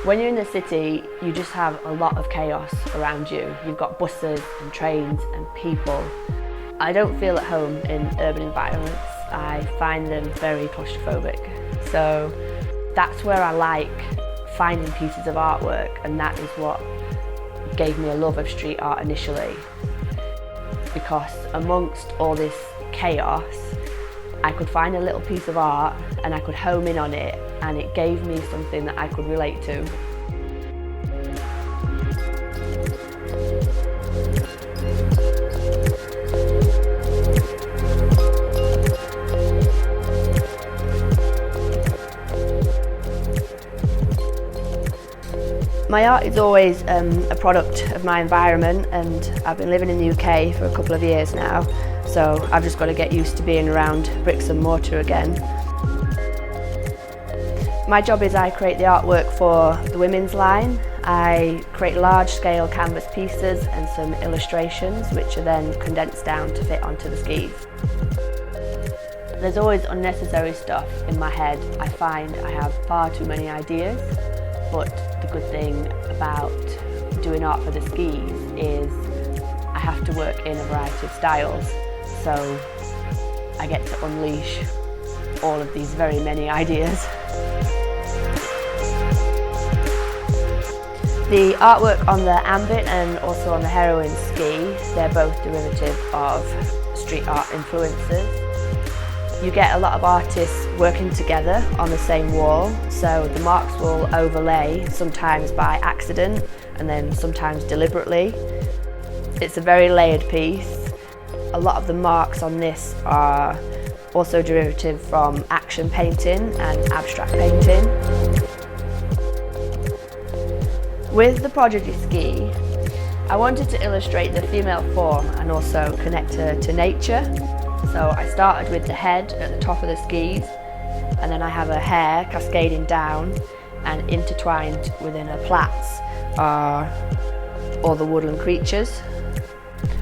When you're in the city, you just have a lot of chaos around you. You've got buses and trains and people. I don't feel at home in urban environments. I find them very claustrophobic. So that's where I like finding pieces of artwork, and that is what gave me a love of street art initially. Because amongst all this chaos, I could find a little piece of art and I could home in on it, and it gave me something that I could relate to. My art is always a product of my environment, and I've been living in the UK for a couple of years now, so I've just got to get used to being around bricks and mortar again. My job is I create the artwork for the women's line. I create large-scale canvas pieces and some illustrations, which are then condensed down to fit onto the skis. There's always unnecessary stuff in my head. I find I have far too many ideas, but the good thing about doing art for the skis is I have to work in a variety of styles, so I get to unleash all of these very many ideas. The artwork on the ambit and also on the heroine ski, they're both derivative of street art influences. You get a lot of artists working together on the same wall, so the marks will overlay, sometimes by accident and then sometimes deliberately. It's a very layered piece. A lot of the marks on this are also derivative from action painting and abstract painting. With the Prodigy ski, I wanted to illustrate the female form and also connect her to nature. So I started with the head at the top of the skis, and then I have her hair cascading down, and intertwined within her plaits are all the woodland creatures.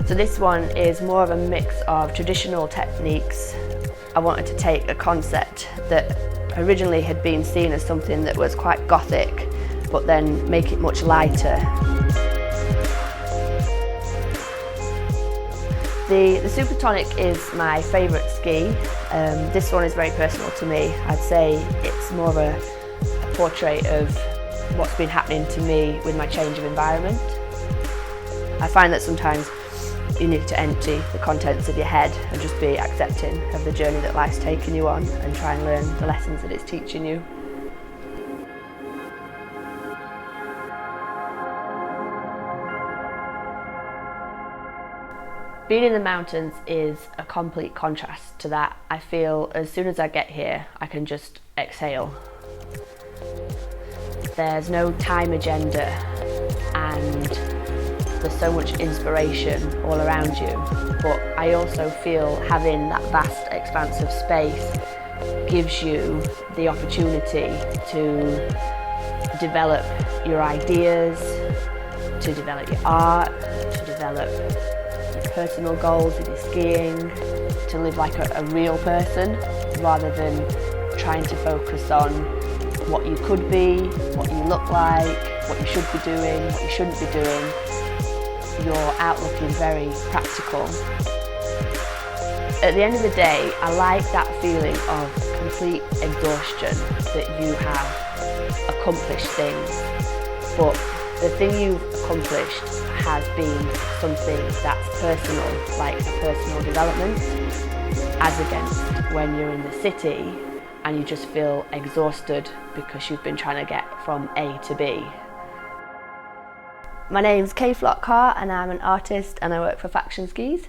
So this one is more of a mix of traditional techniques. I wanted to take a concept that originally had been seen as something that was quite gothic, but then make it much lighter. The Supertonic is my favourite ski. This one is very personal to me. I'd say it's more of a portrait of what's been happening to me with my change of environment. I find that sometimes you need to empty the contents of your head and just be accepting of the journey that life's taking you on, and try and learn the lessons that it's teaching you. Being in the mountains is a complete contrast to that. I feel as soon as I get here, I can just exhale. There's no time agenda, and there's so much inspiration all around you. But I also feel having that vast expanse of space gives you the opportunity to develop your ideas, to develop your art, to develop personal goals with your skiing, to live like a real person rather than trying to focus on what you could be, what you look like, what you should be doing, what you shouldn't be doing. Your outlook is very practical. At the end of the day, I like that feeling of complete exhaustion, that you have accomplished things, but the thing you've accomplished has been something that's personal, like a personal development, as against when you're in the city and you just feel exhausted because you've been trying to get from A to B. My name's Flockhart, and I'm an artist and I work for Faction Skis.